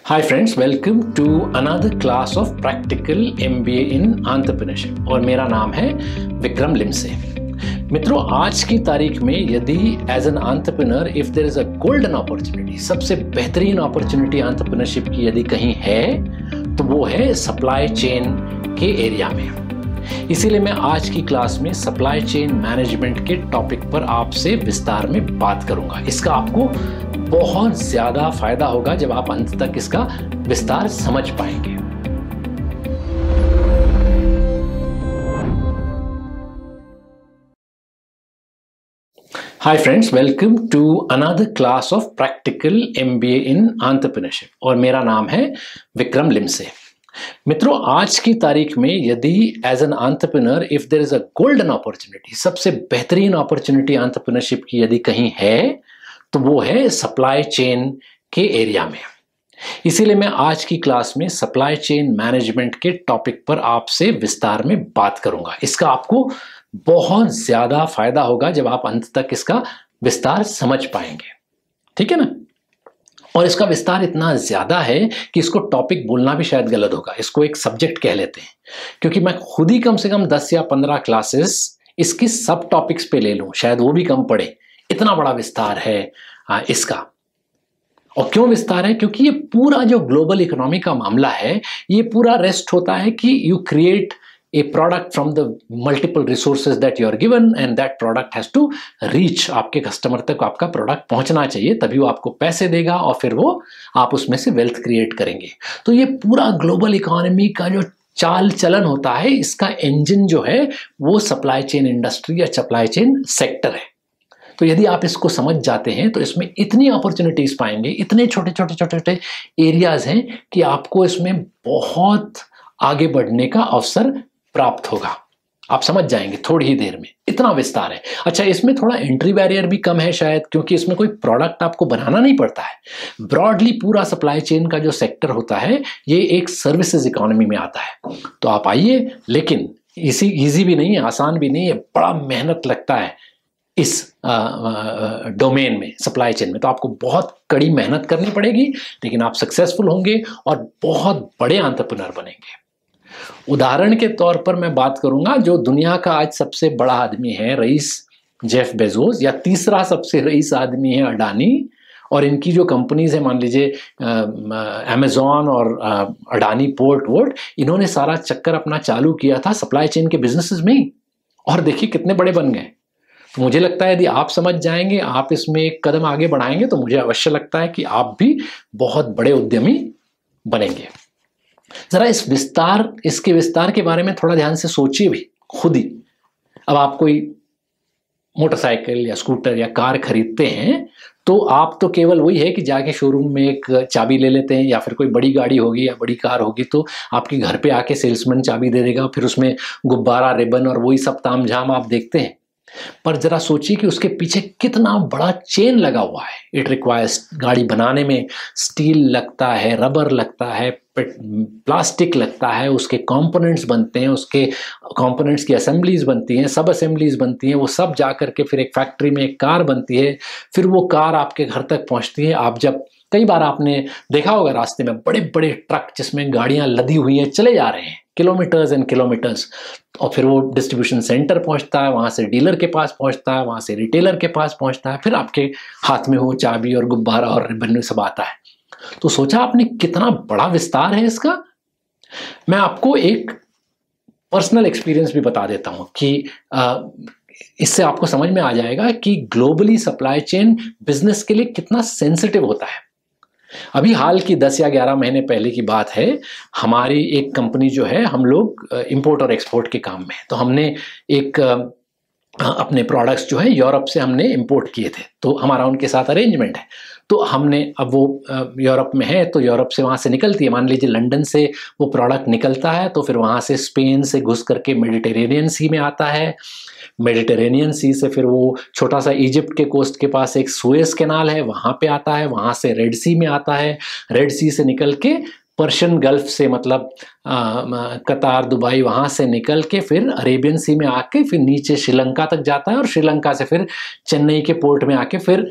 Hi friends, welcome to another class of Practical MBA in Entrepreneurship और मेरा नाम है विक्रम लिमसे। मित्रों, आज की तारीख में यदि as an entrepreneur if there is a golden opportunity, सबसे बेहतरीन अपॉर्चुनिटी एंटरप्रेन्योरशिप की यदि कहीं है तो वो है सप्लाई चेन के एरिया में। इसीलिए मैं आज की क्लास में सप्लाई चेन मैनेजमेंट के टॉपिक पर आपसे विस्तार में बात करूंगा। इसका आपको बहुत ज्यादा फायदा होगा जब आप अंत तक इसका विस्तार समझ पाएंगे। Hi friends, welcome to another class of practical MBA in entrepreneurship और मेरा नाम है विक्रम लिमसे। मित्रों, आज की तारीख में यदि as an entrepreneur if there is a golden opportunity, सबसे बेहतरीन अपॉर्चुनिटी एंटरप्रेन्योरशिप की यदि कहीं है तो वो है सप्लाई चेन के एरिया में। इसीलिए मैं आज की क्लास में सप्लाई चेन मैनेजमेंट के टॉपिक पर आपसे विस्तार में बात करूंगा। इसका आपको बहुत ज्यादा फायदा होगा जब आप अंत तक इसका विस्तार समझ पाएंगे। ठीक है ना? और इसका विस्तार इतना ज्यादा है कि इसको टॉपिक बोलना भी शायद गलत होगा, इसको एक सब्जेक्ट कह लेते हैं, क्योंकि मैं खुद ही कम से कम 10 या 15 क्लासेस इसकी सब टॉपिक्स पे ले लूं, शायद वो भी कम पड़े। इतना बड़ा विस्तार है इसका। और क्यों विस्तार है? क्योंकि ये पूरा जो ग्लोबल इकोनॉमी का मामला है, ये पूरा रेस्ट होता है कि you create a product from the multiple resources that you are given and that product has to reach, आपके कस्टमर तक आपका प्रोडक्ट पहुंचना चाहिए, तभी वो आपको पैसे देगा और फिर वो आप उसमें से वेल्थ क्रिएट करेंगे। तो ये पूरा ग्लोबल इकोनॉमी का जो चाल चलन होता है, इसका इंजन जो है वो सप्लाई चेन इंडस्ट्री या सप्लाई चेन सेक्टर है। तो यदि आप इसको समझ जाते हैं तो इसमें इतनी अपॉर्चुनिटीज पाएंगे, इतने छोटे छोटे छोटे छोटे एरियाज हैं कि आपको इसमें बहुत आगे बढ़ने का अवसर प्राप्त होगा। आप समझ जाएंगे थोड़ी ही देर में, इतना विस्तार है। अच्छा, इसमें थोड़ा एंट्री बैरियर भी कम है शायद, क्योंकि इसमें कोई प्रोडक्ट आपको बनाना नहीं पड़ता है। ब्रॉडली पूरा सप्लाई चेन का जो सेक्टर होता है ये एक सर्विसेज इकोनॉमी में आता है। तो आप आइए, लेकिन इजी भी नहीं है, आसान भी नहीं है, बड़ा मेहनत लगता है इस डोमेन में, सप्लाई चेन में। तो आपको बहुत कड़ी मेहनत करनी पड़ेगी, लेकिन आप सक्सेसफुल होंगे और बहुत बड़े एंटरप्रेन्योर बनेंगे। उदाहरण के तौर पर मैं बात करूंगा, जो दुनिया का आज सबसे बड़ा आदमी है, रईस जेफ बेजोस, या तीसरा सबसे रईस आदमी है अडानी, और इनकी जो कंपनीज है, मान लीजिए अमेजॉन और अडानी पोर्ट वोर्ट, इन्होंने सारा चक्कर अपना चालू किया था सप्लाई चेन के बिजनेसेस में ही, और देखिए कितने बड़े बन गए। तो मुझे लगता है यदि आप समझ जाएंगे, आप इसमें एक कदम आगे बढ़ाएंगे, तो मुझे अवश्य लगता है कि आप भी बहुत बड़े उद्यमी बनेंगे। जरा इसके विस्तार के बारे में थोड़ा ध्यान से सोचिए भी खुद ही। अब आप कोई मोटरसाइकिल या स्कूटर या कार खरीदते हैं तो आप तो केवल वही है कि जाके शोरूम में एक चाबी ले लेते हैं, या फिर कोई बड़ी गाड़ी होगी या बड़ी कार होगी तो आपके घर पे आके सेल्समैन चाबी दे देगा, फिर उसमें गुब्बारा, रिबन और वही सब तामझाम आप देखते हैं। पर जरा सोचिए कि उसके पीछे कितना बड़ा चेन लगा हुआ है। इट रिक्वायर्स, गाड़ी बनाने में स्टील लगता है, रबर लगता है, प्लास्टिक लगता है, उसके कंपोनेंट्स बनते हैं, उसके कंपोनेंट्स की असेंबलीज बनती हैं, सब असेंबलीज बनती हैं, वो सब जा करके फिर एक फैक्ट्री में एक कार बनती है, फिर वो कार आपके घर तक पहुंचती है। आप जब, कई बार आपने देखा होगा रास्ते में बड़े बड़े ट्रक जिसमें गाड़ियां लदी हुई हैं, चले जा रहे हैं किलोमीटर्स एंड किलोमीटर्स, और फिर वो डिस्ट्रीब्यूशन सेंटर पहुंचता है, वहां से डीलर के पास पहुंचता है, वहां से रिटेलर के पास पहुंचता है, फिर आपके हाथ में वो चाबी और गुब्बारा और रिबन सब आता है। तो सोचा आपने कितना बड़ा विस्तार है इसका। मैं आपको एक पर्सनल एक्सपीरियंस भी बता देता हूं कि इससे आपको समझ में आ जाएगा कि ग्लोबली सप्लाई चेन बिजनेस के लिए कितना सेंसिटिव होता है। अभी हाल की 10 या 11 महीने पहले की बात है, हमारी एक कंपनी जो है, हम लोग इंपोर्ट और एक्सपोर्ट के काम में, तो हमने एक अपने प्रोडक्ट्स जो है यूरोप से हमने इंपोर्ट किए थे, तो हमारा उनके साथ अरेंजमेंट है। तो हमने, अब वो यूरोप में है तो यूरोप से वहाँ से निकलती है, मान लीजिए लंदन से वो प्रोडक्ट निकलता है, तो फिर वहाँ से स्पेन से घुस करके मेडिटेरेनियन सी में आता है, मेडिटेरेनियन सी से फिर वो छोटा सा इजिप्ट के कोस्ट के पास एक सुएज कैनाल है, वहाँ पे आता है, वहाँ से रेड सी में आता है, रेड सी से निकल के पर्शियन गल्फ से, मतलब कतार, दुबई, वहाँ से निकल के फिर अरेबियन सी में आके फिर नीचे श्रीलंका तक जाता है, और श्रीलंका से फिर चेन्नई के पोर्ट में आके फिर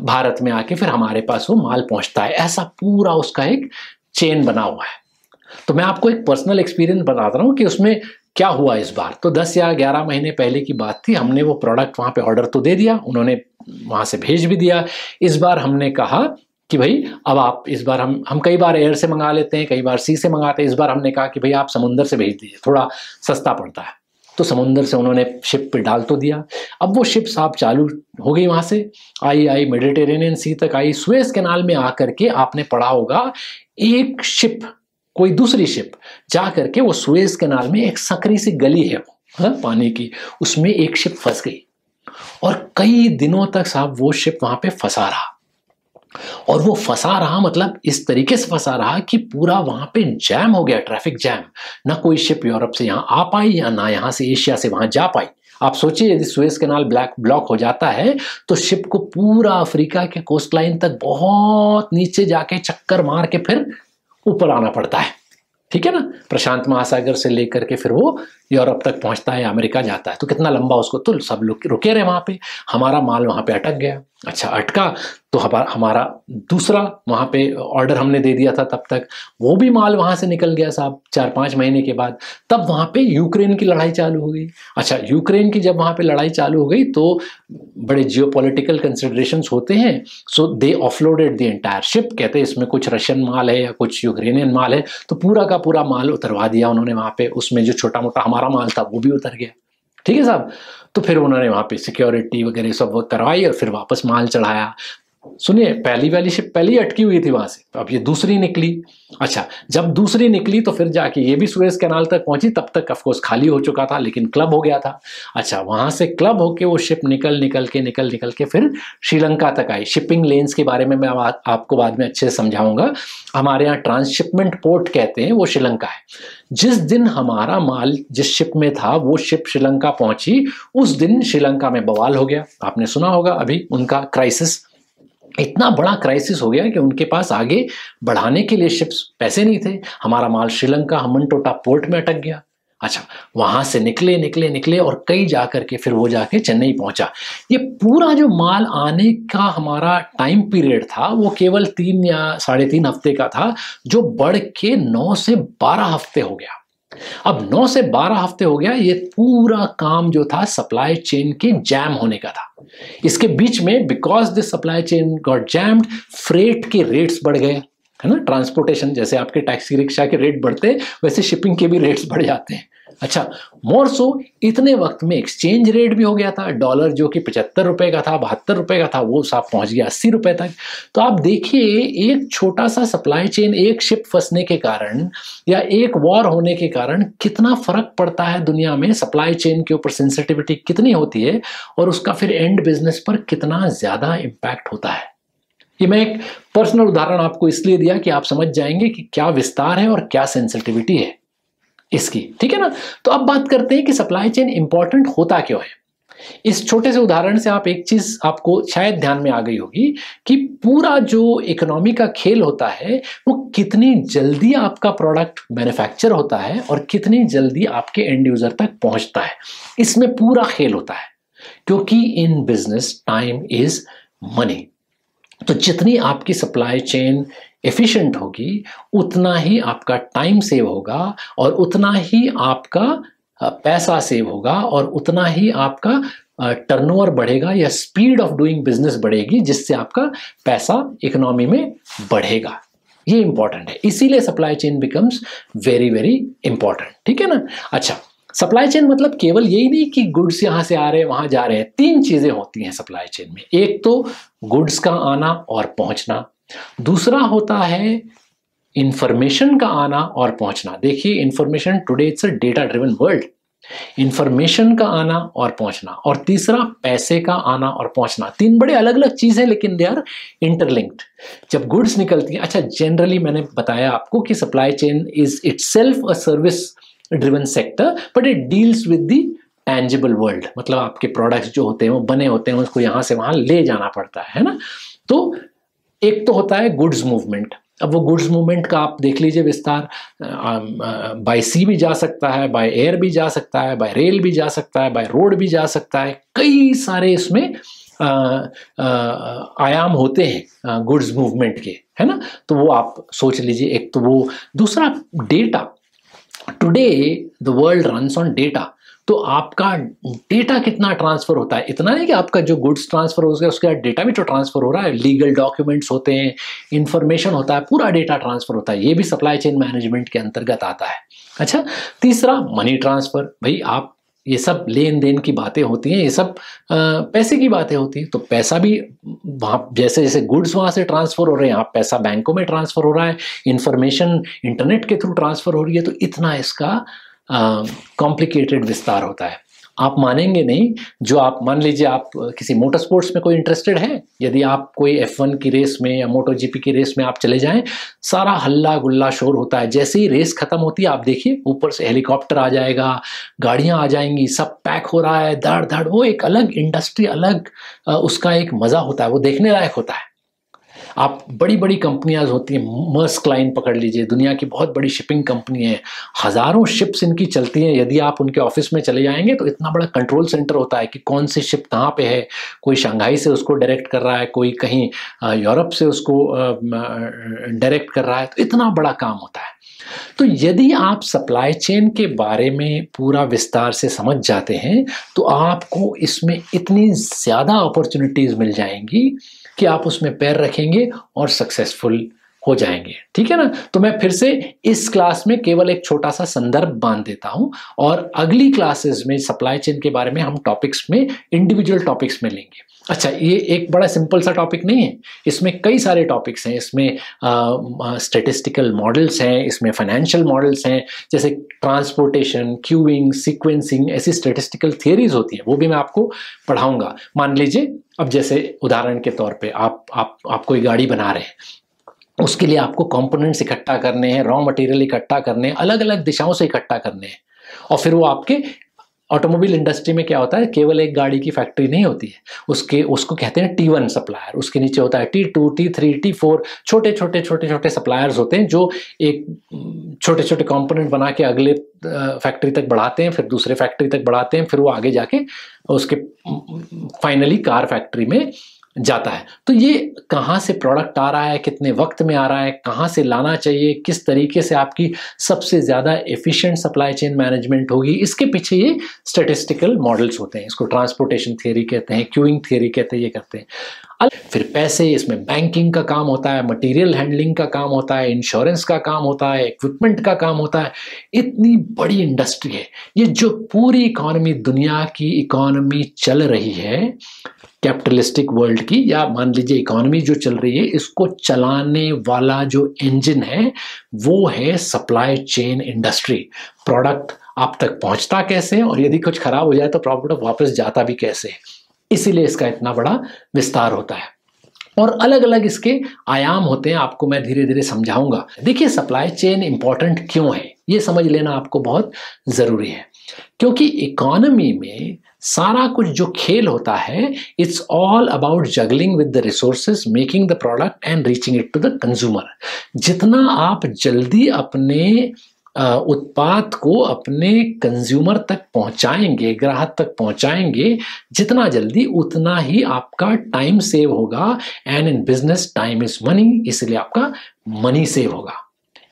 भारत में आके फिर हमारे पास वो माल पहुंचता है। ऐसा पूरा उसका एक चेन बना हुआ है। तो मैं आपको एक पर्सनल एक्सपीरियंस बता रहा हूँ कि उसमें क्या हुआ इस बार। तो 10 या 11 महीने पहले की बात थी। हमने वो प्रोडक्ट वहाँ पे ऑर्डर तो दे दिया, उन्होंने वहाँ से भेज भी दिया। इस बार हमने कहा कि भाई अब आप इस बार हम कई बार एयर से मंगा लेते हैं, कई बार सी से मंगाते हैं। इस बार हमने कहा कि भाई आप समुंदर से भेज दीजिए, थोड़ा सस्ता पड़ता है। तो समुंदर से उन्होंने शिप पे डाल तो दिया। अब वो शिप साहब चालू हो गई, वहाँ से आई मेडिटेरेनियन सी तक आई। सुएज कैनाल में आकर के आपने पढ़ा होगा एक शिप, कोई दूसरी शिप जा करके वो सुएज कैनाल में एक सकरी सी गली है पानी की, उसमें एक शिप फंस गई और कई दिनों तक साहब वो शिप वहां पे फंसा रहा। और वो फंसा रहा मतलब इस तरीके से फंसा रहा कि पूरा वहां पे जैम हो गया, ट्रैफिक जैम। ना कोई शिप यूरोप से यहाँ आ पाई या ना यहाँ से एशिया से वहां जा पाई। आप सोचिए यदि सुएज कैनाल ब्लॉक हो जाता है तो शिप को पूरा अफ्रीका के कोस्ट लाइन तक बहुत नीचे जाके चक्कर मार के फिर ऊपर आना पड़ता है, ठीक है ना। प्रशांत महासागर से लेकर के फिर वो यूरोप तक पहुंचता है, अमेरिका जाता है। तो कितना लंबा उसको, तो सब लोग रुके रहे वहां पे। हमारा माल वहां पे अटक गया। अच्छा अटका तो हमारा दूसरा वहां पे ऑर्डर हमने दे दिया था, तब तक वो भी माल वहां से निकल गया साहब 4-5 महीने के बाद। तब वहां पे यूक्रेन की लड़ाई चालू हो गई। अच्छा यूक्रेन की जब वहां पे लड़ाई चालू हो गई तो बड़े जियोपॉलिटिकल कंसिडरेशंस होते हैं। सो दे ऑफलोडेड द एंटायर शिप। कहते हैं इसमें कुछ रशियन माल है या कुछ यूक्रेनियन माल है, तो पूरा का पूरा माल उतरवा दिया उन्होंने वहां पे। उसमें जो छोटा मोटा हमारा माल था वो भी उतर गया, ठीक है साहब। तो फिर उन्होंने वहां पे सिक्योरिटी वगैरह सब वो करवाई और फिर वापस माल चढ़ाया। सुनिए पहली वाली शिप पहले ही अटकी हुई थी वहां से, अब ये दूसरी निकली। अच्छा जब दूसरी निकली तो फिर जाके ये भी सुएज कैनाल तक पहुंची। तब तक ऑफ कोर्स खाली हो चुका था लेकिन क्लब हो गया था। अच्छा वहां से क्लब होके वो शिप निकल के फिर श्रीलंका तक आई। शिपिंग लेन्स के बारे में मैं आपको बाद में अच्छे से समझाऊंगा। हमारे यहाँ ट्रांसशिपमेंट पोर्ट कहते हैं, वो श्रीलंका है। जिस दिन हमारा माल जिस शिप में था वो शिप श्रीलंका पहुंची, उस दिन श्रीलंका में बवाल हो गया। आपने सुना होगा अभी उनका क्राइसिस, इतना बड़ा क्राइसिस हो गया कि उनके पास आगे बढ़ाने के लिए शिप्स पैसे नहीं थे। हमारा माल श्रीलंका हम्बनटोटा पोर्ट में अटक गया। अच्छा वहां से निकले और कई जाकर के फिर वो जाके चेन्नई पहुंचा। ये पूरा जो माल आने का हमारा टाइम पीरियड था वो केवल 3 या 3.5 हफ्ते का था, जो बढ़ के 9 से 12 हफ्ते हो गया। अब 9 से 12 हफ्ते हो गया। ये पूरा काम जो था सप्लाई चेन के जैम होने का था। इसके बीच में because this supply chain got jammed, freight के रेट्स बढ़ गए, है ना। ट्रांसपोर्टेशन जैसे आपके टैक्सी रिक्शा के रेट बढ़ते हैं वैसे शिपिंग के भी रेट्स बढ़ जाते हैं। अच्छा मोर सो इतने वक्त में एक्सचेंज रेट भी हो गया था। डॉलर जो कि 75 रुपए का था, 72 रुपए का था, वो साहब पहुंच गया 80 रुपए तक। तो आप देखिए एक छोटा सा सप्लाई चेन, एक शिप फंसने के कारण या एक वॉर होने के कारण कितना फर्क पड़ता है दुनिया में। सप्लाई चेन के ऊपर सेंसिटिविटी कितनी होती है और उसका फिर एंड बिजनेस पर कितना ज्यादा इम्पैक्ट होता है। ये मैं एक पर्सनल उदाहरण आपको इसलिए दिया कि आप समझ जाएंगे कि क्या विस्तार है और क्या सेंसिटिविटी है इसकी, ठीक है ना। तो अब बात करते हैं कि सप्लाई चेन इंपॉर्टेंट होता क्यों है। इस छोटे से उदाहरण से आप एक चीज आपको शायद ध्यान में आ गई होगी कि पूरा जो इकोनॉमी का खेल होता है वो कितनी जल्दी आपका प्रोडक्ट मैन्युफैक्चर होता है और कितनी जल्दी आपके एंड यूजर तक पहुंचता है, इसमें पूरा खेल होता है। क्योंकि in business time is money. तो जितनी आपकी सप्लाई चेन एफिशिएंट होगी उतना ही आपका टाइम सेव होगा और उतना ही आपका पैसा सेव होगा और उतना ही आपका टर्नओवर बढ़ेगा या स्पीड ऑफ डूइंग बिजनेस बढ़ेगी, जिससे आपका पैसा इकोनॉमी में बढ़ेगा। ये इंपॉर्टेंट है, इसीलिए supply chain becomes very very important, ठीक है ना। अच्छा सप्लाई चेन मतलब केवल यही नहीं कि गुड्स यहां से आ रहे हैं वहां जा रहे हैं। 3 चीजें होती हैं सप्लाई चेन में। एक तो गुड्स का आना और पहुंचना, दूसरा होता है इंफॉर्मेशन का आना और पहुंचना। देखिए information today it's a data driven world. Information का आना और पहुंचना, और तीसरा पैसे का आना और पहुंचना। 3 बड़े अलग अलग चीजें लेकिन दे आर इंटरलिंक्ड। जब गुड्स निकलती है, अच्छा जनरली मैंने बताया आपको कि supply chain is itself a service driven sector but it deals with the tangible world. मतलब आपके प्रोडक्ट्स जो होते हैं वो बने होते हैं, उसको यहां से वहां ले जाना पड़ता है ना। तो एक तो होता है गुड्स मूवमेंट। अब वो गुड्स मूवमेंट का आप देख लीजिए विस्तार, बाय सी भी जा सकता है, बाय एयर भी जा सकता है, बाय रेल भी जा सकता है, बाय रोड भी जा सकता है। कई सारे इसमें आयाम होते हैं गुड्स मूवमेंट के, है ना। तो वो आप सोच लीजिए, एक तो वो, दूसरा data. Today the world runs on data. तो आपका डेटा कितना ट्रांसफर होता है, इतना नहीं कि आपका जो गुड्स ट्रांसफर हो गया उसके बाद डेटा भी तो ट्रांसफर हो रहा है, लीगल डॉक्यूमेंट्स होते हैं, इंफॉर्मेशन होता है, पूरा डेटा ट्रांसफर होता है, ये भी सप्लाई चेन मैनेजमेंट के अंतर्गत आता है। अच्छा, तीसरा मनी ट्रांसफर। भाई आप, ये सब लेन देन की बातें होती हैं, ये सब पैसे की बातें होती हैं। तो पैसा भी वहाँ, जैसे जैसे गुड्स वहाँ से ट्रांसफर हो रहे हैं, यहाँ पैसा बैंकों में ट्रांसफर हो रहा है, इंफॉर्मेशन इंटरनेट के थ्रू ट्रांसफर हो रही है। तो इतना इसका कॉम्प्लिकेटेड विस्तार होता है। आप मानेंगे नहीं, जो आप मान लीजिए आप किसी मोटर स्पोर्ट्स में कोई इंटरेस्टेड है, यदि आप कोई F1 की रेस में या मोटो GP की रेस में आप चले जाएं, सारा हल्ला गुल्ला शोर होता है। जैसे ही रेस खत्म होती है, आप देखिए ऊपर से हेलीकॉप्टर आ जाएगा, गाड़ियां आ जाएंगी, सब पैक हो रहा है, धड़ धड़। वो एक अलग इंडस्ट्री, अलग उसका एक मजा होता है, वो देखने लायक होता है। आप बड़ी बड़ी कंपनियां होती हैं, मर्स्क लाइन पकड़ लीजिए, दुनिया की बहुत बड़ी शिपिंग कंपनी है, हजारों शिप्स इनकी चलती हैं। यदि आप उनके ऑफिस में चले जाएंगे तो इतना बड़ा कंट्रोल सेंटर होता है कि कौन सी शिप कहाँ पे है, कोई शंघाई से उसको डायरेक्ट कर रहा है, कोई कहीं यूरोप से उसको डायरेक्ट कर रहा है। तो इतना बड़ा काम होता है। तो यदि आप सप्लाई चेन के बारे में पूरा विस्तार से समझ जाते हैं तो आपको इसमें इतनी ज़्यादा अपॉर्चुनिटीज़ मिल जाएंगी कि आप उसमें पैर रखेंगे और सक्सेसफुल हो जाएंगे। ठीक है ना। तो मैं फिर से इस क्लास में केवल एक छोटा सा संदर्भ बांध देता हूं, और अगली क्लासेस में सप्लाई चेन के बारे में हम टॉपिक्स में, इंडिविजुअल टॉपिक्स में लेंगे। अच्छा, ये एक बड़ा सिंपल सा टॉपिक नहीं है, इसमें कई सारे टॉपिक्स हैं। इसमें स्टैटिस्टिकल मॉडल्स हैं, इसमें फाइनेंशियल मॉडल्स हैं, जैसे ट्रांसपोर्टेशन, क्यूइंग, सीक्वेंसिंग, ऐसी स्टैटिस्टिकल थियरीज होती हैं, वो भी मैं आपको पढ़ाऊंगा। मान लीजिए अब जैसे उदाहरण के तौर पे आप कोई गाड़ी बना रहे हैं, उसके लिए आपको कंपोनेंट्स इकट्ठा करने हैं, रॉ मटेरियल इकट्ठा करने हैं, अलग अलग दिशाओं से इकट्ठा करने हैं, और फिर वो आपके ऑटोमोबाइल इंडस्ट्री में क्या होता है, केवल एक गाड़ी की फैक्ट्री नहीं होती है, उसको कहते हैं T1 सप्लायर, उसके नीचे होता है T2, T3, T4, छोटे छोटे सप्लायर्स होते हैं जो एक छोटे छोटे कंपोनेंट बना के अगले फैक्ट्री तक बढ़ाते हैं, फिर दूसरे फैक्ट्री तक बढ़ाते हैं, फिर वो आगे जाके उसके फाइनली कार फैक्ट्री में जाता है। तो ये कहाँ से प्रोडक्ट आ रहा है, कितने वक्त में आ रहा है, कहाँ से लाना चाहिए, किस तरीके से आपकी सबसे ज़्यादा एफिशिएंट सप्लाई चेन मैनेजमेंट होगी, इसके पीछे ये स्टैटिस्टिकल मॉडल्स होते हैं। इसको ट्रांसपोर्टेशन थियरी कहते हैं, क्यूइंग थियरी कहते हैं, ये करते हैं। फिर पैसे, इसमें बैंकिंग का काम होता है, मटेरियल हैंडलिंग का काम होता है, इंश्योरेंस का काम होता है, इक्विपमेंट का काम होता है। इतनी बड़ी इंडस्ट्री है ये, जो पूरी इकोनॉमी, दुनिया की इकोनॉमी चल रही है कैपिटलिस्टिक वर्ल्ड की, या मान लीजिए इकोनॉमी जो चल रही है, इसको चलाने वाला जो इंजन है वो है सप्लाई चेन इंडस्ट्री। प्रोडक्ट आप तक पहुंचता कैसे, और यदि कुछ खराब हो जाए तो प्रोडक्ट वापस जाता भी कैसे, इसीलिए इसका इतना बड़ा विस्तार होता है। और अलग अलग इसके आयाम होते हैं, आपको मैं धीरे धीरे समझाऊंगा। देखिए, सप्लाई चेन इंपॉर्टेंट क्यों है ये समझ लेना आपको बहुत जरूरी है, क्योंकि इकोनॉमी में सारा कुछ जो खेल होता है, it's all about juggling with the resources, making the product and reaching it to the consumer. जितना आप जल्दी अपने उत्पाद को अपने कंज्यूमर तक पहुंचाएंगे, ग्राहक तक पहुंचाएंगे, जितना जल्दी, उतना ही आपका टाइम सेव होगा। And in business time is money, इसलिए आपका मनी सेव होगा।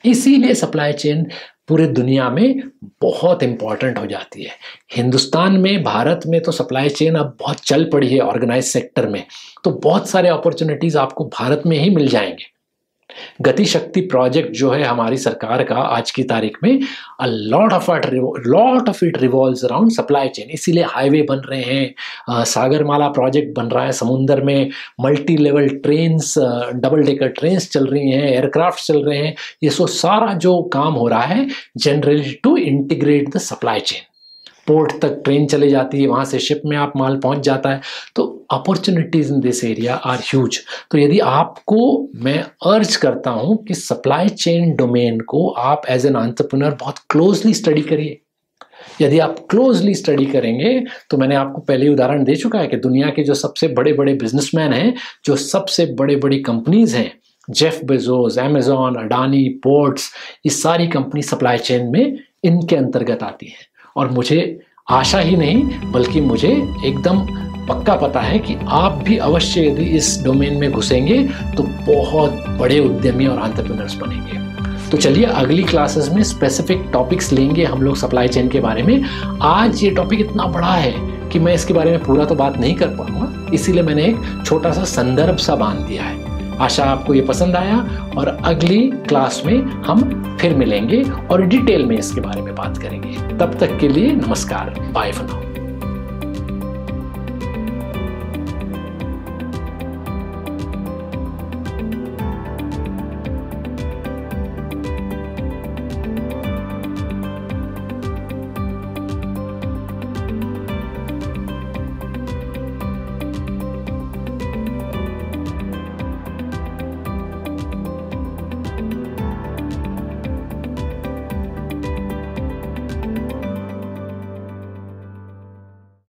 इसीलिए सप्लाई चेन पूरे दुनिया में बहुत इंपॉर्टेंट हो जाती है। हिंदुस्तान में, भारत में तो सप्लाई चेन अब बहुत चल पड़ी है ऑर्गेनाइज सेक्टर में, तो बहुत सारे अपॉर्चुनिटीज आपको भारत में ही मिल जाएंगे। गति शक्ति प्रोजेक्ट जो है हमारी सरकार का आज की तारीख में, a lot of it revolves around supply chain. इसीलिए हाईवे बन रहे हैं, सागरमाला प्रोजेक्ट बन रहा है, समुद्र में multi level trains, double decker trains चल रही हैं, एयरक्राफ्ट चल रहे हैं। ये सारा जो काम हो रहा है generally to integrate the supply chain. Port तक ट्रेन चले जाती है, वहाँ से शिप में आप माल पहुँच जाता है। तो opportunities in this area are huge. तो यदि आपको, मैं अर्ज करता हूँ कि सप्लाई चेन डोमेन को आप एज एन एंटरप्रेन्योर बहुत क्लोजली स्टडी करिए। यदि आप क्लोजली स्टडी करेंगे तो मैंने आपको पहले ही उदाहरण दे चुका है कि दुनिया के जो सबसे बड़े बड़े बिजनेसमैन हैं, जो सबसे बड़े बड़ी कंपनीज हैं, Jeff Bezos, Amazon, Adani, ports, ये सारी कंपनी सप्लाई चेन में इनके अंतर्गत आती है। और मुझे आशा ही नहीं बल्कि मुझे एकदम पक्का पता है कि आप भी अवश्य यदि इस डोमेन में घुसेंगे तो बहुत बड़े उद्यमी और एंटरप्रेन्योर्स बनेंगे। तो चलिए अगली क्लासेस में स्पेसिफिक टॉपिक्स लेंगे हम लोग सप्लाई चेन के बारे में। आज ये टॉपिक इतना बड़ा है कि मैं इसके बारे में पूरा तो बात नहीं कर पाऊंगा, इसीलिए मैंने एक छोटा सा संदर्भ सा बांध दिया है। आशा आपको ये पसंद आया और अगली क्लास में हम फिर मिलेंगे और डिटेल में इसके बारे में बात करेंगे। तब तक के लिए नमस्कार, बाय फॉर नाउ।